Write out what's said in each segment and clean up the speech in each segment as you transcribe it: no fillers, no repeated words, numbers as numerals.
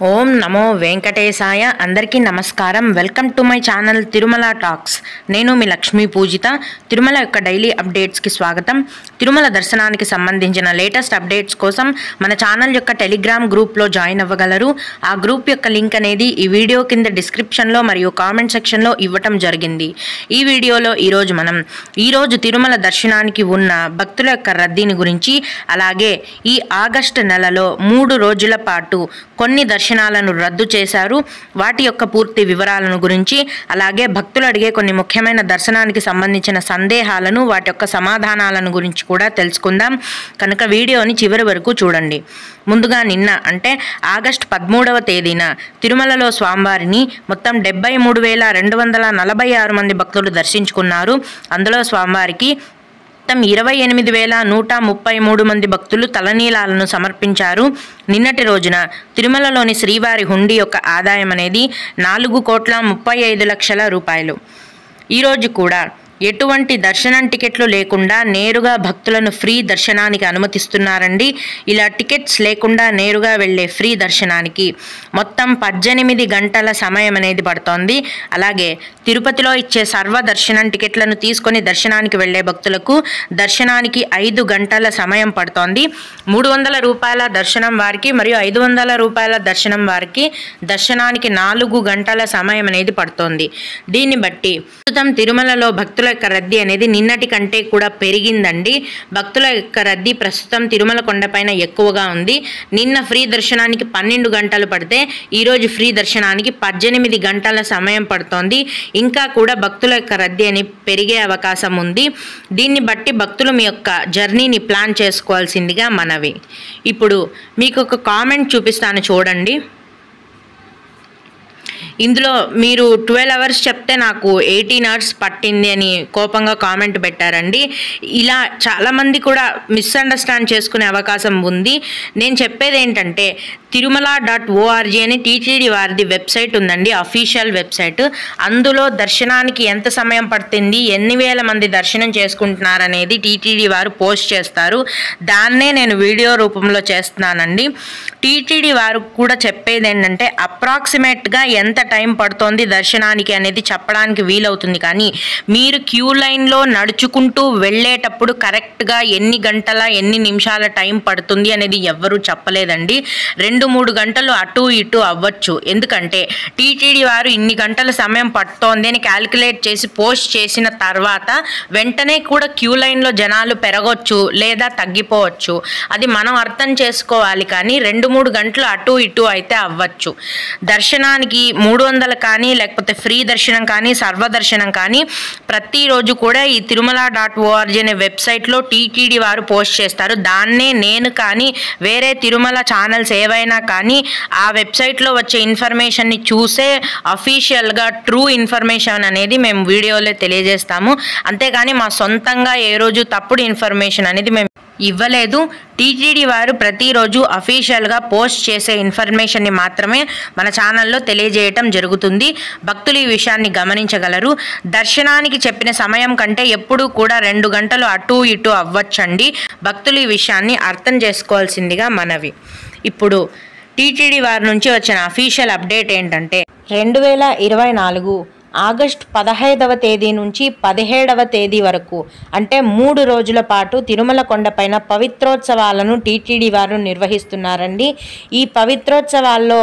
ఓం నమో వెంకటేశాయ. అందరికీ నమస్కారం. Welcome to my channel Tirumala talks. నేను మీ లక్ష్మీ పూజిత. తిరుమల యొక్క డైలీ అప్డేట్స్కి స్వాగతం. తిరుమల దర్శనానికి సంబంధించిన లేటెస్ట్ అప్డేట్స్ కోసం మన ఛానల్ యొక్క టెలిగ్రామ్ గ్రూప్లో జాయిన్ అవ్వగలరు. ఆ గ్రూప్ యొక్క లింక్ అనేది ఈ వీడియో కింద డిస్క్రిప్షన్లో మరియు కామెంట్ సెక్షన్లో ఇవ్వటం జరిగింది. ఈ వీడియోలో ఈరోజు తిరుమల దర్శనానికి ఉన్న భక్తుల యొక్క రద్దీని గురించి, అలాగే ఈ ఆగస్టు నెలలో 3 రోజుల పాటు కొన్ని దర్శనాలను రద్దు చేశారు, వాటి యొక్క పూర్తి వివరాలను గురించి, అలాగే భక్తులు అడిగే కొన్ని ముఖ్యమైన దర్శనానికి సంబంధించిన సందేహాలను, వాటి యొక్క సమాధానాలను గురించి కూడా తెలుసుకుందాం. కనుక వీడియోని చివరి వరకు చూడండి. ముందుగా నిన్న అంటే ఆగస్టు 13వ తేదీన తిరుమలలో స్వామివారిని మొత్తం 73,246 మంది భక్తులు దర్శించుకున్నారు. అందులో స్వామివారికి మొత్తం 28,133 మంది భక్తులు తలనీలాలను సమర్పించారు. నిన్నటి రోజున తిరుమలలోని శ్రీవారి హుండీ యొక్క ఆదాయం అనేది 4,35,00,000 రూపాయలు. ఈరోజు కూడా ఎటువంటి దర్శనం టికెట్లు లేకుండా నేరుగా భక్తులను ఫ్రీ దర్శనానికి అనుమతిస్తున్నారండి. ఇలా టికెట్స్ లేకుండా నేరుగా వెళ్ళే ఫ్రీ దర్శనానికి మొత్తం 18 గంటల సమయం అనేది పడుతోంది. అలాగే తిరుపతిలో ఇచ్చే సర్వ దర్శనం టికెట్లను తీసుకొని దర్శనానికి వెళ్ళే భక్తులకు దర్శనానికి 5 గంటల సమయం పడుతోంది. 300 రూపాయల దర్శనం వారికి మరియు 500 రూపాయల దర్శనం వారికి దర్శనానికి 4 గంటల సమయం అనేది పడుతోంది. దీన్ని బట్టి ప్రస్తుతం తిరుమలలో భక్తుల యొక్క రద్దీ అనేది నిన్నటి కంటే కూడా పెరిగిందండి. భక్తుల యొక్క రద్దీ ప్రస్తుతం తిరుమల కొండపైన ఎక్కువగా ఉంది. నిన్న ఫ్రీ దర్శనానికి 12 గంటలు పడితే ఈరోజు ఫ్రీ దర్శనానికి 18 గంటల సమయం పడుతోంది. ఇంకా కూడా భక్తుల యొక్క రద్దీ అని పెరిగే అవకాశం ఉంది. దీన్ని బట్టి భక్తులు మీ యొక్క జర్నీని ప్లాన్ చేసుకోవాల్సిందిగా మనవి. ఇప్పుడు మీకు ఒక కామెంట్ చూపిస్తాను చూడండి. ఇందులో మీరు 12 అవర్స్ చెప్తే నాకు 18 అవర్స్ పట్టింది అని కోపంగా కామెంట్ పెట్టారండి. ఇలా చాలామంది కూడా మిస్అండర్స్టాండ్ చేసుకునే అవకాశం ఉంది. నేను చెప్పేది ఏంటంటే తిరుమల.org అని టీటీడీ వారిది వెబ్సైట్ ఉందండి, అఫీషియల్ వెబ్సైట్. అందులో దర్శనానికి ఎంత సమయం పడుతుంది, ఎన్ని వేల మంది దర్శనం చేసుకుంటున్నారనేది టీటీడీ వారు పోస్ట్ చేస్తారు. దాన్నే నేను వీడియో రూపంలో చేస్తున్నానండి. టీటీడీ వారు కూడా చెప్పేది ఏంటంటే అప్రాక్సిమేట్గా ఎంత టైం పడుతోంది దర్శనానికి అనేది చెప్పడానికి వీలవుతుంది, కానీ మీరు క్యూ లైన్లో నడుచుకుంటూ వెళ్ళేటప్పుడు కరెక్ట్గా ఎన్ని గంటల ఎన్ని నిమిషాల టైం పడుతుంది అనేది ఎవ్వరూ చెప్పలేదండి. 2-3 గంటలు అటు ఇటు అవ్వచ్చు. ఎందుకంటే టీటీడీ వారు ఇన్ని గంటల సమయం పడుతోంది అని క్యాలిక్యులేట్ చేసి పోస్ట్ చేసిన తర్వాత వెంటనే కూడా క్యూ లైన్లో జనాలు పెరగవచ్చు లేదా తగ్గిపోవచ్చు. అది మనం అర్థం చేసుకోవాలి. కానీ 2-3 గంటలు అటు ఇటు అయితే అవ్వచ్చు. దర్శనానికి 300 కానీ లేకపోతే ఫ్రీ దర్శనం కానీ సర్వదర్శనం కానీ ప్రతిరోజు కూడా ఈ తిరుమల.org అనే వెబ్సైట్లో టీటీడీ వారు పోస్ట్ చేస్తారు. దాన్నే నేను కానీ వేరే తిరుమల ఛానల్స్ ఏవైనా కానీ ఆ వెబ్సైట్లో వచ్చే ఇన్ఫర్మేషన్ని చూసే అఫీషియల్గా ట్రూ ఇన్ఫర్మేషన్ అనేది మేము వీడియోలో తెలియజేస్తాము. అంతేగాని మా సొంతంగా ఏ రోజు తప్పుడు ఇన్ఫర్మేషన్ అనేది మేము ఇవ్వలేదు. టీటీడీ వారు ప్రతిరోజు అఫీషియల్గా పోస్ట్ చేసే ఇన్ఫర్మేషన్ని మాత్రమే మన ఛానల్లో తెలియజేయటం జరుగుతుంది. భక్తులు ఈ విషయాన్ని గమనించగలరు. దర్శనానికి చెప్పిన సమయం కంటే ఎప్పుడూ కూడా 2 గంటలు అటు ఇటు అవ్వచ్చండి. భక్తులు ఈ విషయాన్ని అర్థం చేసుకోవాల్సిందిగా మనవి. ఇప్పుడు టీటీడీ వారి నుంచి వచ్చిన అఫీషియల్ అప్డేట్ ఏంటంటే 2024 ఆగస్టు 15వ తేదీ నుంచి 17వ తేదీ వరకు అంటే 3 రోజుల పాటు తిరుమల కొండపైన పవిత్రోత్సవాలను టీటీడీ వారు నిర్వహిస్తున్నారండి. ఈ పవిత్రోత్సవాల్లో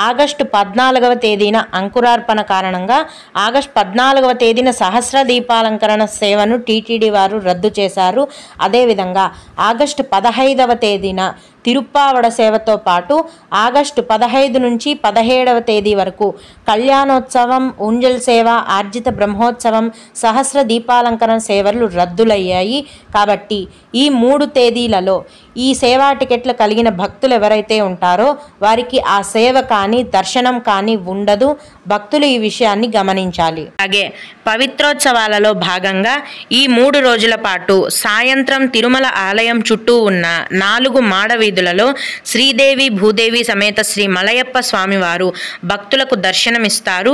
ఆగస్టు 14వ తేదీన అంకురార్పణ కారణంగా ఆగస్టు 14వ తేదీన సహస్ర దీపాలంకరణ సేవను టీటీడీ వారు రద్దు చేశారు. అదేవిధంగా ఆగస్టు 15వ తేదీన తిరుప్పావడ సేవతో పాటు ఆగస్టు 15 నుంచి 17వ తేదీ వరకు కళ్యాణోత్సవం, ఉంజల్ సేవ, ఆర్జిత బ్రహ్మోత్సవం, సహస్ర దీపాలంకరణ సేవలు రద్దులయ్యాయి. కాబట్టి ఈ 3 తేదీలలో ఈ సేవా టికెట్లు కలిగిన భక్తులు ఎవరైతే ఉంటారో వారికి ఆ సేవ కానీ దర్శనం కానీ ఉండదు. భక్తులు ఈ విషయాన్ని గమనించాలి. అలాగే పవిత్రోత్సవాలలో భాగంగా ఈ 3 రోజుల పాటు సాయంత్రం తిరుమల ఆలయం చుట్టూ ఉన్న 4 మాడ వీధులలో శ్రీదేవి భూదేవి సమేత శ్రీ మలయప్ప స్వామివారు భక్తులకు దర్శనమిస్తారు.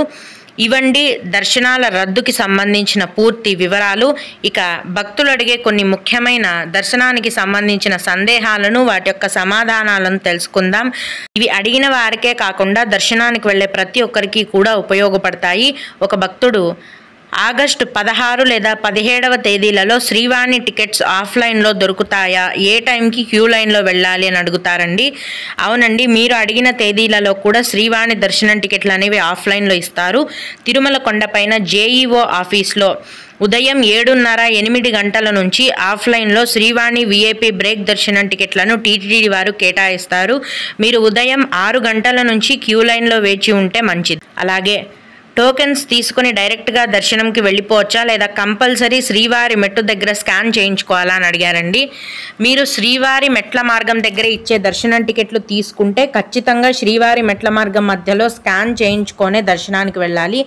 ఇవండి దర్శనాల రద్దుకి సంబంధించిన పూర్తి వివరాలు. ఇక భక్తులు అడిగే కొన్ని ముఖ్యమైన దర్శనానికి సంబంధించిన సందేహాలను, వాటి యొక్క సమాధానాలను తెలుసుకుందాం. ఇవి అడిగిన వారికే కాకుండా దర్శనానికి వెళ్ళే ప్రతి ఒక్కరికి కూడా ఉపయోగపడతాయి. ఒక భక్తుడు ఆగస్టు 16 లేదా 17వ తేదీలలో శ్రీవాణి టికెట్స్ ఆఫ్లైన్లో దొరుకుతాయా, ఏ టైంకి క్యూ లైన్లో వెళ్ళాలి అని అడుగుతారండి. అవునండి, మీరు అడిగిన తేదీలలో కూడా శ్రీవాణి దర్శనం టికెట్లు అనేవి ఆఫ్లైన్లో ఇస్తారు. తిరుమల కొండపైన జేఈఓ ఆఫీస్లో ఉదయం 7:30-8 గంటల నుంచి ఆఫ్లైన్లో శ్రీవాణి విఐపి బ్రేక్ దర్శనం టికెట్లను టీటీడీ వారు కేటాయిస్తారు. మీరు ఉదయం 6 గంటల నుంచి క్యూ లైన్లో వేచి ఉంటే మంచిది. అలాగే టోకెన్స్ తీసుకుని డైరెక్ట్గా దర్శనంకి వెళ్ళిపోవచ్చా, లేదా కంపల్సరీ శ్రీవారి మెట్టు దగ్గర స్కాన్ చేయించుకోవాలా అని అడిగారండి. మీరు శ్రీవారి మెట్ల మార్గం దగ్గర ఇచ్చే దర్శనం టికెట్లు తీసుకుంటే ఖచ్చితంగా శ్రీవారి మెట్ల మార్గం మధ్యలో స్కాన్ చేయించుకొనే దర్శనానికి వెళ్ళాలి.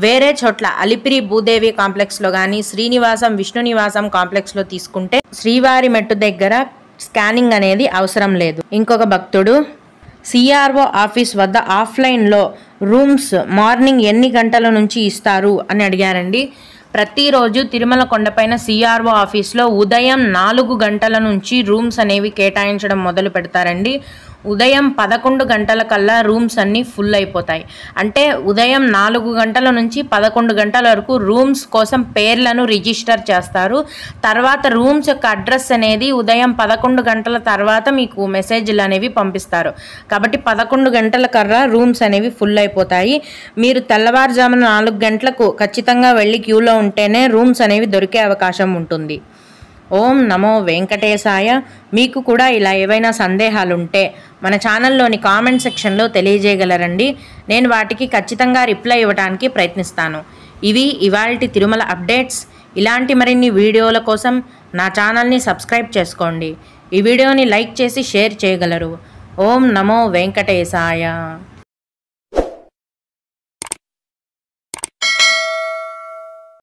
వేరే చోట్ల అలిపిరి భూదేవి కాంప్లెక్స్లో కానీ, శ్రీనివాసం విష్ణు నివాసం కాంప్లెక్స్లో తీసుకుంటే శ్రీవారి మెట్టు దగ్గర స్కానింగ్ అనేది అవసరం లేదు. ఇంకొక భక్తుడు సిఆర్ఓ ఆఫీస్ వద్ద ఆఫ్లైన్లో రూమ్స్ మార్నింగ్ ఎన్ని గంటల నుంచి ఇస్తారు అని అడిగారండి. ప్రతిరోజు తిరుమల కొండపైన సిఆర్ఓ ఆఫీస్లో ఉదయం 4 గంటల నుంచి రూమ్స్ అనేవి కేటాయించడం మొదలు పెడతారండి. ఉదయం 11 గంటల కల్లా రూమ్స్ అన్నీ ఫుల్ అయిపోతాయి. అంటే ఉదయం 4 గంటల నుంచి 11 గంటల వరకు రూమ్స్ కోసం పేర్లను రిజిస్టర్ చేస్తారు. తర్వాత రూమ్స్ యొక్క అడ్రస్ అనేది ఉదయం 11 గంటల తర్వాత మీకు మెసేజ్లు అనేవి పంపిస్తారు. కాబట్టి 11 గంటల కల్లా రూమ్స్ అనేవి ఫుల్ అయిపోతాయి. మీరు తెల్లవారుజామున 4 గంటలకు ఖచ్చితంగా వెళ్ళి క్యూలో ఉంటేనే రూమ్స్ అనేవి దొరికే అవకాశం ఉంటుంది. ఓం నమో వెంకటేశాయ. మీకు కూడా ఇలా ఏవైనా సందేహాలుంటే మన ఛానల్లోని కామెంట్ సెక్షన్లో తెలియజేయగలరండి. నేను వాటికి ఖచ్చితంగా రిప్లై ఇవ్వడానికి ప్రయత్నిస్తాను. ఇవి ఇవాల్టి తిరుమల అప్డేట్స్. ఇలాంటి మరిన్ని వీడియోల కోసం నా ఛానల్ని సబ్స్క్రైబ్ చేసుకోండి. ఈ వీడియోని లైక్ చేసి షేర్ చేయగలరు. ఓం నమో వెంకటేశాయ.